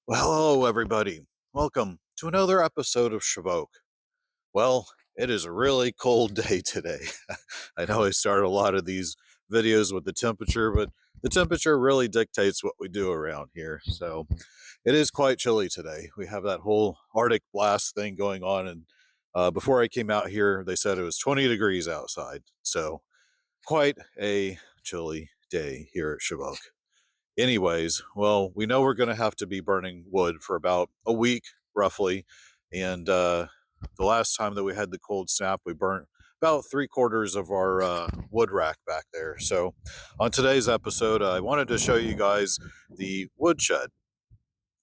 Well, hello, everybody. Welcome to another episode of Shaboque. Well, it is a really cold day today. I know I started a lot of these videos with the temperature, but the temperature really dictates what we do around here. So it is quite chilly today. We have that whole Arctic blast thing going on. And before I came out here, they said it was 20 degrees outside. So quite a chilly day here at Shaboque. Anyways, well, we know we're going to have to be burning wood for about a week, roughly. And the last time that we had the cold snap, we burnt about three-quarters of our wood rack back there. So, on today's episode, I wanted to show you guys the woodshed.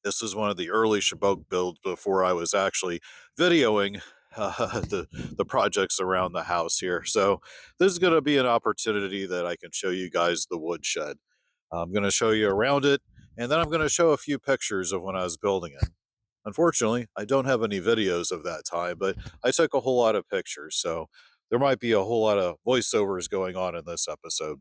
This is one of the early Shaboke builds before I was actually videoing the projects around the house here. So, this is going to be an opportunity that I can show you guys the woodshed. I'm going to show you around it, and then I'm going to show a few pictures of when I was building it. Unfortunately, I don't have any videos of that time, but I took a whole lot of pictures, so there might be a whole lot of voiceovers going on in this episode.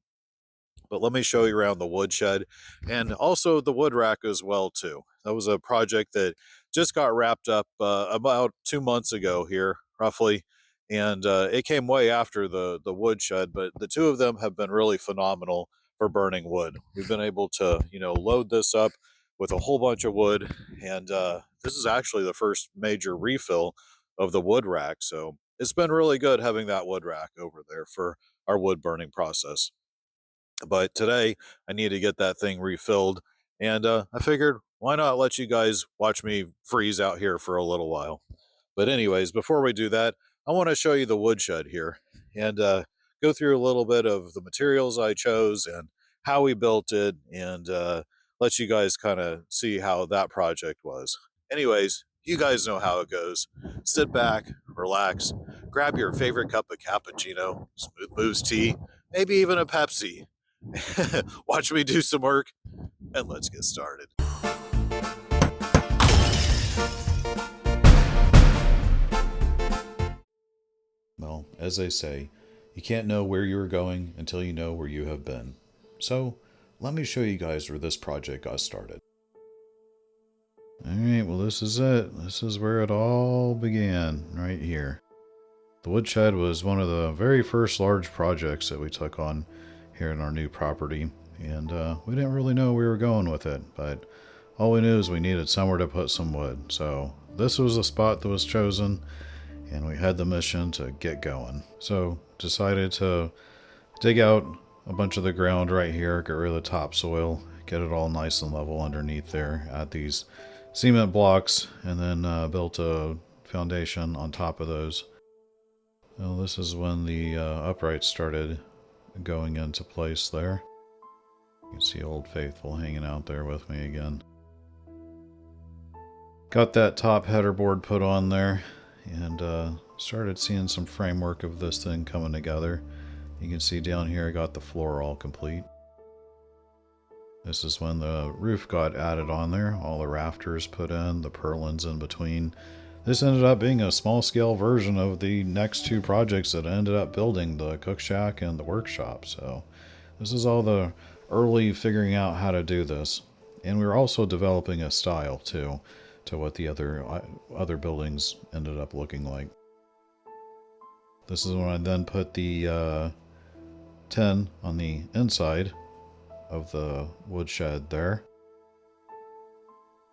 But let me show you around the woodshed and also the wood rack as well too. That was a project that just got wrapped up about 2 months ago here, roughly, and it came way after the woodshed. But the two of them have been really phenomenal for burning wood. We've been able to load this up with a whole bunch of wood, and this is actually the first major refill of the wood rack. So it's been really good having that wood rack over there for our wood burning process. But today I need to get that thing refilled, and I figured why not let you guys watch me freeze out here for a little while. But anyways, before we do that, I want to show you the woodshed here and go through a little bit of the materials I chose and how we built it, and let you guys kind of see how that project was. Anyways, you guys know how it goes. Sit back, relax, grab your favorite cup of cappuccino, smooth moves tea, maybe even a Pepsi. Watch me do some work, and let's get started. Well, as they say, you can't know where you are going until you know where you have been. So, let me show you guys where this project got started. Alright, well, this is it. This is where it all began, right here. The woodshed was one of the very first large projects that we took on here in our new property, and we didn't really know where we were going with it, but all we knew is we needed somewhere to put some wood. So this was the spot that was chosen, and we had the mission to get going. So decided to dig out a bunch of the ground right here, get rid of the topsoil, get it all nice and level underneath there, add these cement blocks, and then built a foundation on top of those. Well, this is when the uprights started going into place there. You can see Old Faithful hanging out there with me again. Got that top header board put on there, and started seeing some framework of this thing coming together. You can see down here I got the floor all complete. This is when the roof got added on there, all the rafters put in, the purlins in between. This ended up being a small-scale version of the next two projects that I ended up building, the cook shack and the workshop. So this is all the early figuring out how to do this. And we were also developing a style, too, to what the other buildings ended up looking like. This is when I then put the 10 on the inside of the woodshed there.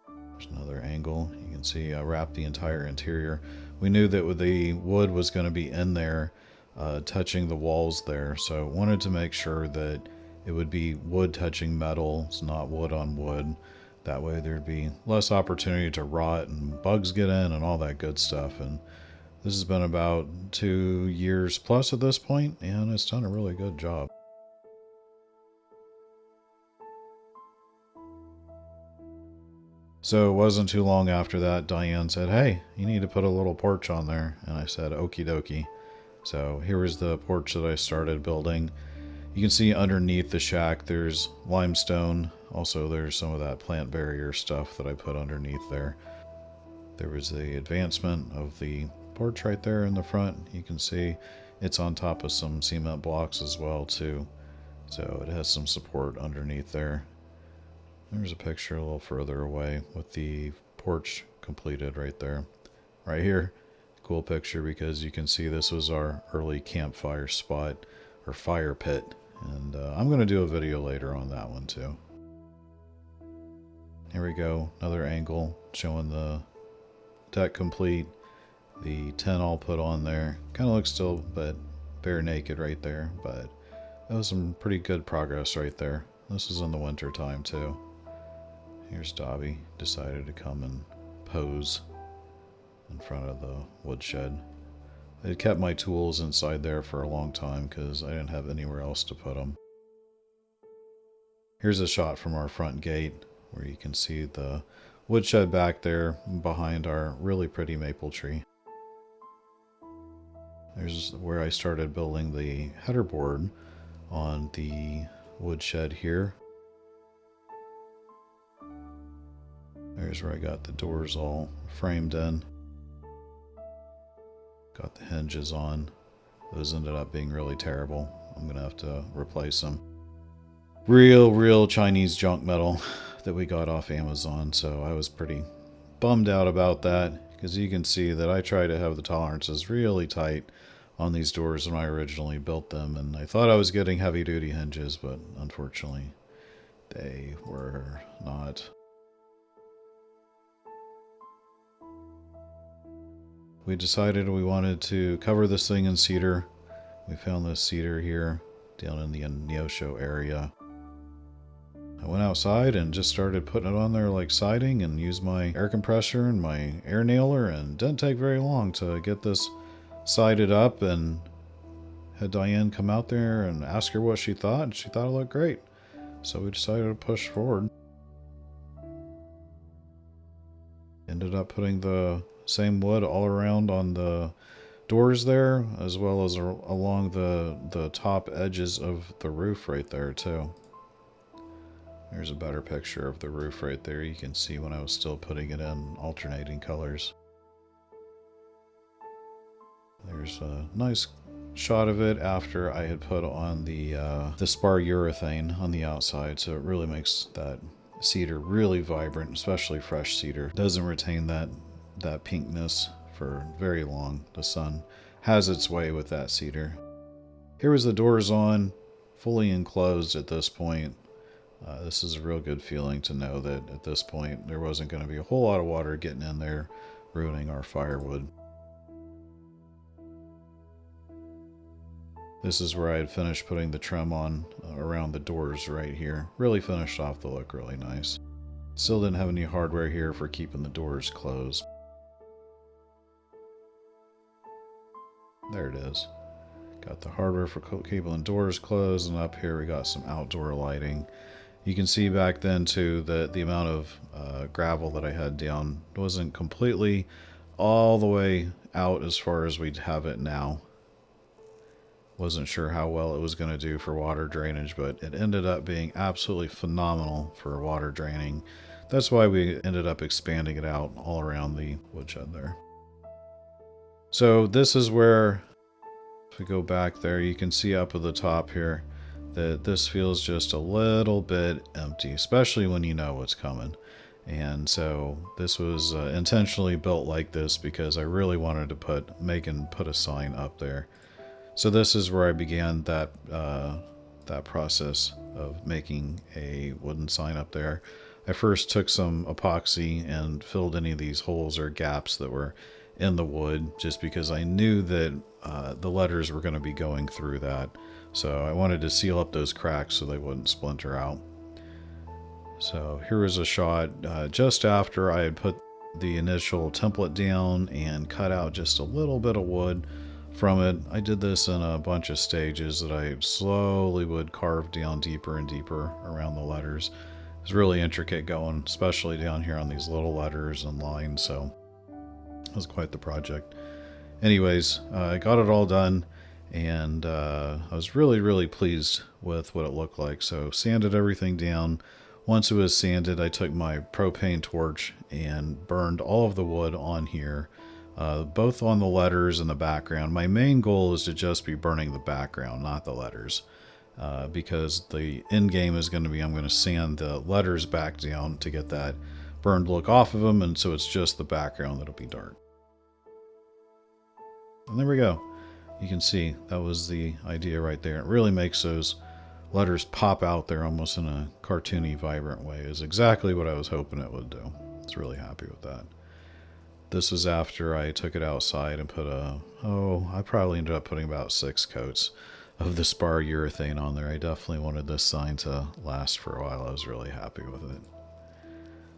There's another angle. You can see I wrapped the entire interior. We knew that the wood was going to be in there, touching the walls there, so wanted to make sure that it would be wood touching metal. It's not wood on wood. That way there'd be less opportunity to rot and bugs get in and all that good stuff. And this has been about 2 years plus at this point, and it's done a really good job. So it wasn't too long after that, Diane said, "Hey, you need to put a little porch on there." And I said, "Okie dokie." So here was the porch that I started building. You can see underneath the shack there's limestone. Also there's some of that plant barrier stuff that I put underneath there. There was the advancement of the porch right there in the front. You can see it's on top of some cement blocks as well too. So it has some support underneath there. There's a picture a little further away with the porch completed right there. Right here. Cool picture because you can see this was our early campfire spot or fire pit. And I'm going to do a video later on that one too. Here we go. Another angle showing the deck complete. The tent all put on there. Kind of looks still but bare naked right there. But that was some pretty good progress right there. This is in the winter time too. Here's Dobby. Decided to come and pose in front of the woodshed. I had kept my tools inside there for a long time because I didn't have anywhere else to put them. Here's a shot from our front gate where you can see the woodshed back there behind our really pretty maple tree. There's where I started building the header board on the woodshed here. There's where I got the doors all framed in. Got the hinges on. Those ended up being really terrible. I'm gonna have to replace them. Real Chinese junk metal that we got off Amazon, so I was pretty bummed out about that because you can see that I try to have the tolerances really tight on these doors when I originally built them, and I thought I was getting heavy duty hinges, but unfortunately they were not. We decided we wanted to cover this thing in cedar. We found this cedar here down in the Neosho area. I went outside and just started putting it on there like siding and used my air compressor and my air nailer, and didn't take very long to get this sided up, and had Diane come out there and ask her what she thought, and she thought it looked great. So we decided to push forward. Ended up putting the same wood all around on the doors there, as well as along the top edges of the roof right there too. There's a better picture of the roof right there. You can see when I was still putting it in alternating colors. There's a nice shot of it after I had put on the spar urethane on the outside, so it really makes that cedar really vibrant, especially fresh cedar. It doesn't retain that pinkness for very long. The sun has its way with that cedar. Here was the doors on, fully enclosed at this point. This is a real good feeling to know that at this point there wasn't going to be a whole lot of water getting in there, ruining our firewood. This is where I had finished putting the trim on around the doors right here. Really finished off the look really nice. Still didn't have any hardware here for keeping the doors closed. There it is. Got the hardware for keeping the doors closed, and up here we got some outdoor lighting. You can see back then too that the amount of gravel that I had down wasn't completely all the way out as far as we'd have it now. Wasn't sure how well it was going to do for water drainage, but it ended up being absolutely phenomenal for water draining. That's why we ended up expanding it out all around the woodshed there. So this is where, if we go back there, you can see up at the top here that this feels just a little bit empty, especially when you know what's coming. And so this was intentionally built like this because I really wanted to put a sign up there. So this is where I began that process of making a wooden sign up there. I first took some epoxy and filled any of these holes or gaps that were in the wood, just because I knew that the letters were going to be going through that. So I wanted to seal up those cracks so they wouldn't splinter out. So here was a shot just after I had put the initial template down and cut out just a little bit of wood from it. I did this in a bunch of stages that I slowly would carve down deeper and deeper around the letters. It was really intricate going, especially down here on these little letters and lines, so it was quite the project. Anyways, I got it all done, and I was really pleased with what it looked like. So sanded everything down. Once it was sanded, I took my propane torch and burned all of the wood on here, both on the letters and the background. My main goal is to just be burning the background, not the letters. because the end game is going to be I'm going to sand the letters back down to get that burned look off of them, and so it's just the background that'll be dark. And there we go. You can see that was the idea right there. It really makes those letters pop out there almost in a cartoony, vibrant way. Is exactly what I was hoping it would do. I was really happy with that. This was after I took it outside and put I probably ended up putting about 6 coats of the spar urethane on there. I definitely wanted this sign to last for a while. I was really happy with it.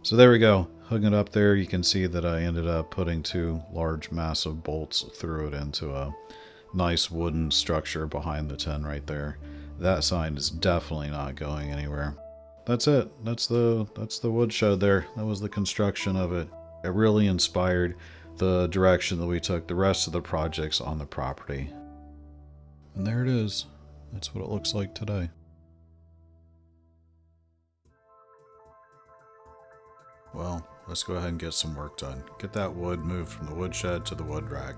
So there we go. Hooking it up there, you can see that I ended up putting 2 large massive bolts through it into a nice wooden structure behind the tin right there. That sign is definitely not going anywhere. That's it. That's the woodshed there. That was the construction of it. It really inspired the direction that we took the rest of the projects on the property. And there it is. That's what it looks like today. Well, let's go ahead and get some work done. Get that wood moved from the woodshed to the wood rack.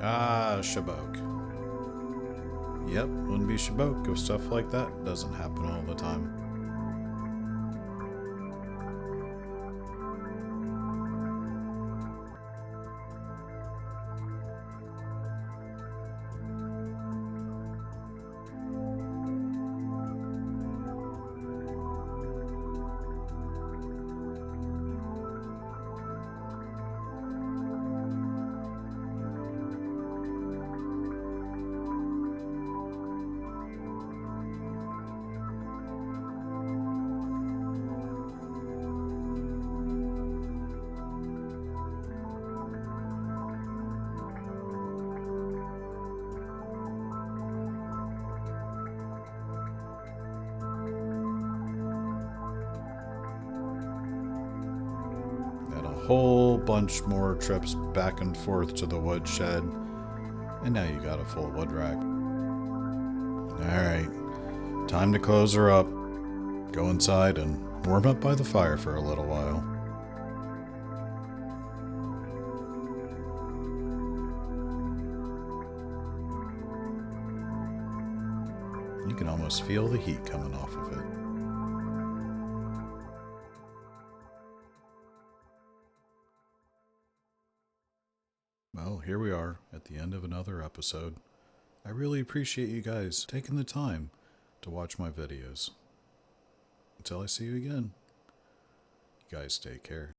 Ah, shaboque. Yep, wouldn't be shaboque if stuff like that doesn't happen all the time. Whole bunch more trips back and forth to the woodshed, and now you got a full wood rack. Alright, time to close her up, go inside and warm up by the fire for a little while. You can almost feel the heat coming off of it. Well, here we are at the end of another episode. I really appreciate you guys taking the time to watch my videos. Until I see you again, you guys take care.